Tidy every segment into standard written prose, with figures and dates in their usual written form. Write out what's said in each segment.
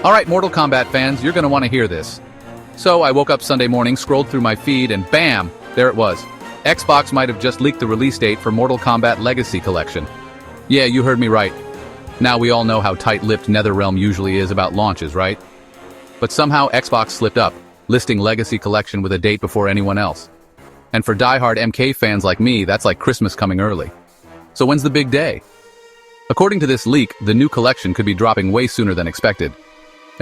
Alright, Mortal Kombat fans, you're gonna want to hear this. So I woke up Sunday morning, scrolled through my feed, and bam! There it was. Xbox might have just leaked the release date for Mortal Kombat Legacy Collection. Yeah, you heard me right. Now we all know how tight-lipped NetherRealm usually is about launches, right? But somehow Xbox slipped up, listing Legacy Collection with a date before anyone else. And for die-hard MK fans like me, that's like Christmas coming early. So when's the big day? According to this leak, the new collection could be dropping way sooner than expected.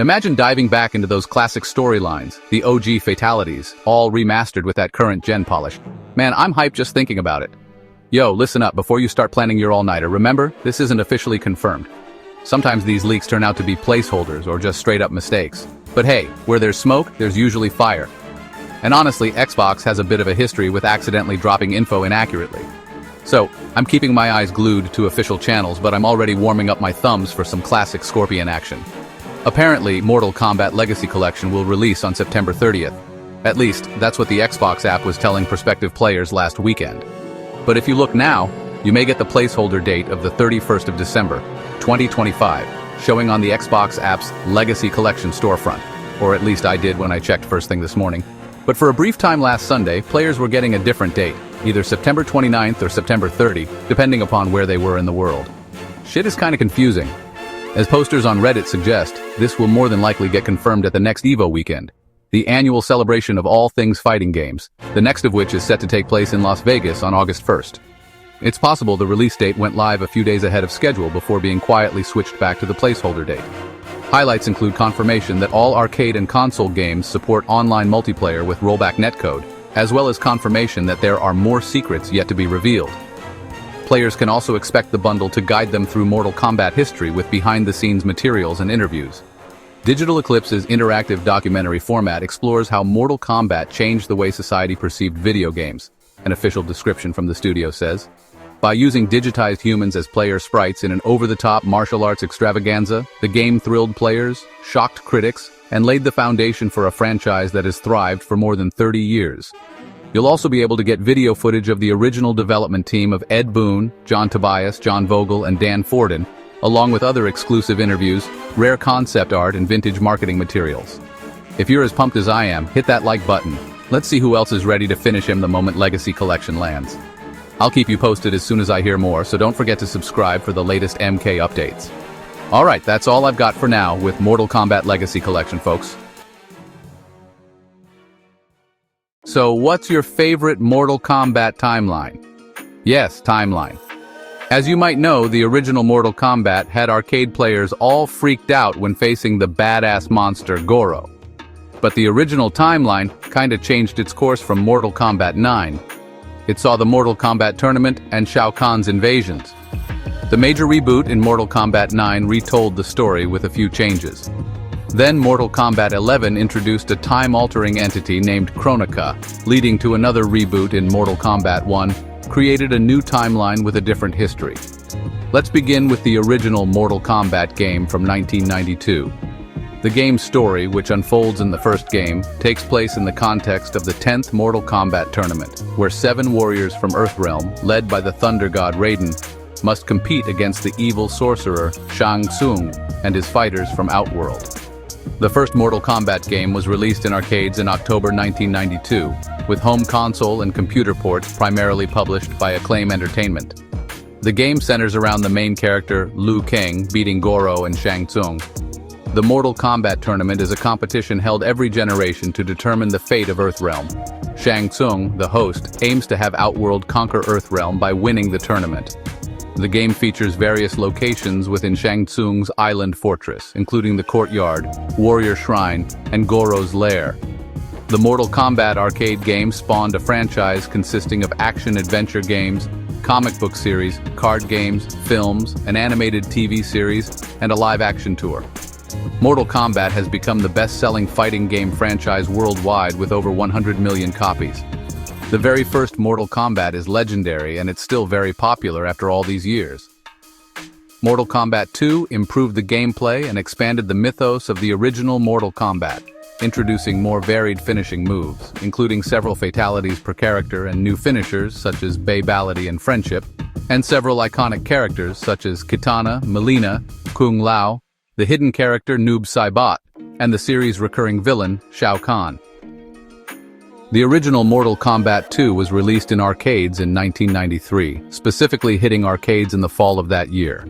Imagine diving back into those classic storylines, the OG fatalities, all remastered with that current gen polish. Man, I'm hyped just thinking about it. Yo, listen up before you start planning your all-nighter. Remember, this isn't officially confirmed. Sometimes these leaks turn out to be placeholders or just straight-up mistakes. But hey, where there's smoke, there's usually fire. And honestly, Xbox has a bit of a history with accidentally dropping info inaccurately. So, I'm keeping my eyes glued to official channels, but I'm already warming up my thumbs for some classic Scorpion action. Apparently, Mortal Kombat Legacy Collection will release on September 30th. At least, that's what the Xbox app was telling prospective players last weekend. But if you look now, you may get the placeholder date of the 31st of December, 2025, showing on the Xbox app's Legacy Collection storefront. Or at least I did when I checked first thing this morning. But for a brief time last Sunday, players were getting a different date, either September 29th or September 30, depending upon where they were in the world. Shit is kinda confusing. As posters on Reddit suggest, this will more than likely get confirmed at the next EVO weekend, the annual celebration of all things fighting games, the next of which is set to take place in Las Vegas on August 1st. It's possible the release date went live a few days ahead of schedule before being quietly switched back to the placeholder date. Highlights include confirmation that all arcade and console games support online multiplayer with rollback netcode, as well as confirmation that there are more secrets yet to be revealed. Players can also expect the bundle to guide them through Mortal Kombat history with behind-the-scenes materials and interviews. Digital Eclipse's interactive documentary format explores how Mortal Kombat changed the way society perceived video games, an official description from the studio says. By using digitized humans as player sprites in an over-the-top martial arts extravaganza, the game thrilled players, shocked critics, and laid the foundation for a franchise that has thrived for more than 30 years. You'll also be able to get video footage of the original development team of Ed Boon, John Tobias, John Vogel, and Dan Forden, along with other exclusive interviews, rare concept art, and vintage marketing materials. If you're as pumped as I am, hit that like button. Let's see who else is ready to finish him the moment Legacy Collection lands. I'll keep you posted as soon as I hear more, so don't forget to subscribe for the latest MK updates. Alright, that's all I've got for now with Mortal Kombat Legacy Collection, folks. So what's your favorite Mortal Kombat timeline? Yes, timeline. As you might know, the original Mortal Kombat had arcade players all freaked out when facing the badass monster Goro. But the original timeline kinda changed its course from Mortal Kombat 9. It saw the Mortal Kombat tournament and Shao Kahn's invasions. The major reboot in Mortal Kombat 9 retold the story with a few changes. Then Mortal Kombat 11 introduced a time-altering entity named Kronika, leading to another reboot in Mortal Kombat 1, created a new timeline with a different history. Let's begin with the original Mortal Kombat game from 1992. The game's story, which unfolds in the first game, takes place in the context of the 10th Mortal Kombat tournament, where 7 warriors from Earthrealm, led by the Thunder God Raiden, must compete against the evil sorcerer Shang Tsung and his fighters from Outworld. The first Mortal Kombat game was released in arcades in October 1992, with home console and computer ports primarily published by Acclaim Entertainment. The game centers around the main character, Liu Kang, beating Goro and Shang Tsung. The Mortal Kombat tournament is a competition held every generation to determine the fate of Earthrealm. Shang Tsung, the host, aims to have Outworld conquer Earthrealm by winning the tournament. The game features various locations within Shang Tsung's island fortress, including the courtyard, warrior shrine, and Goro's lair. The Mortal Kombat arcade game spawned a franchise consisting of action-adventure games, comic book series, card games, films, an animated TV series, and a live-action tour. Mortal Kombat has become the best-selling fighting game franchise worldwide with over 100 million copies. The very first Mortal Kombat is legendary, and it's still very popular after all these years. Mortal Kombat 2 improved the gameplay and expanded the mythos of the original Mortal Kombat, introducing more varied finishing moves, including several fatalities per character and new finishers such as Babality and Friendship, and several iconic characters such as Kitana, Mileena, Kung Lao, the hidden character Noob Saibot, and the series' recurring villain, Shao Kahn. The original Mortal Kombat 2 was released in arcades in 1993, specifically hitting arcades in the fall of that year.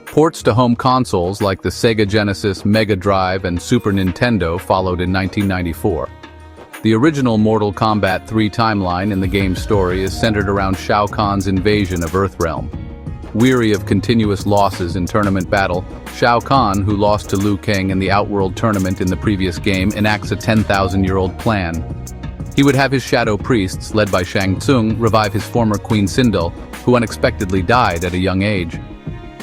Ports to home consoles like the Sega Genesis, Mega Drive, and Super Nintendo followed in 1994. The original Mortal Kombat 3 timeline in the game's story is centered around Shao Kahn's invasion of Earthrealm. Weary of continuous losses in tournament battle, Shao Kahn, who lost to Liu Kang in the Outworld tournament in the previous game, enacts a 10,000-year-old plan. He would have his shadow priests, led by Shang Tsung, revive his former Queen Sindel, who unexpectedly died at a young age.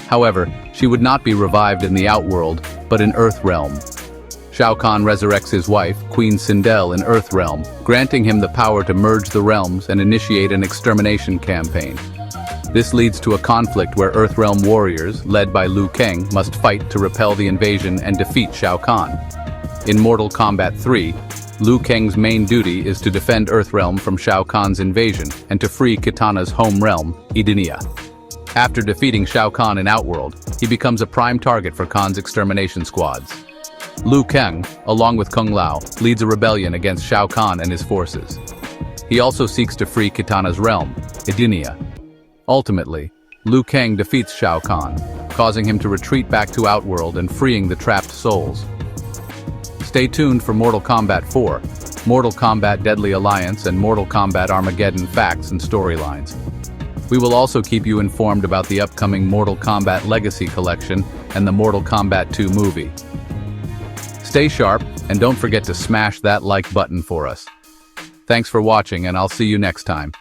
However, she would not be revived in the Outworld, but in Earthrealm. Shao Kahn resurrects his wife, Queen Sindel, in Earthrealm, granting him the power to merge the realms and initiate an extermination campaign. This leads to a conflict where Earthrealm warriors, led by Liu Kang, must fight to repel the invasion and defeat Shao Kahn. In Mortal Kombat 3, Liu Kang's main duty is to defend Earthrealm from Shao Kahn's invasion and to free Kitana's home realm, Edenia. After defeating Shao Kahn in Outworld, he becomes a prime target for Kahn's extermination squads. Liu Kang, along with Kung Lao, leads a rebellion against Shao Kahn and his forces. He also seeks to free Kitana's realm, Edenia. Ultimately, Liu Kang defeats Shao Kahn, causing him to retreat back to Outworld and freeing the trapped souls. Stay tuned for Mortal Kombat 4, Mortal Kombat Deadly Alliance, and Mortal Kombat Armageddon facts and storylines. We will also keep you informed about the upcoming Mortal Kombat Legacy Collection and the Mortal Kombat 2 movie. Stay sharp, and don't forget to smash that like button for us. Thanks for watching, and I'll see you next time.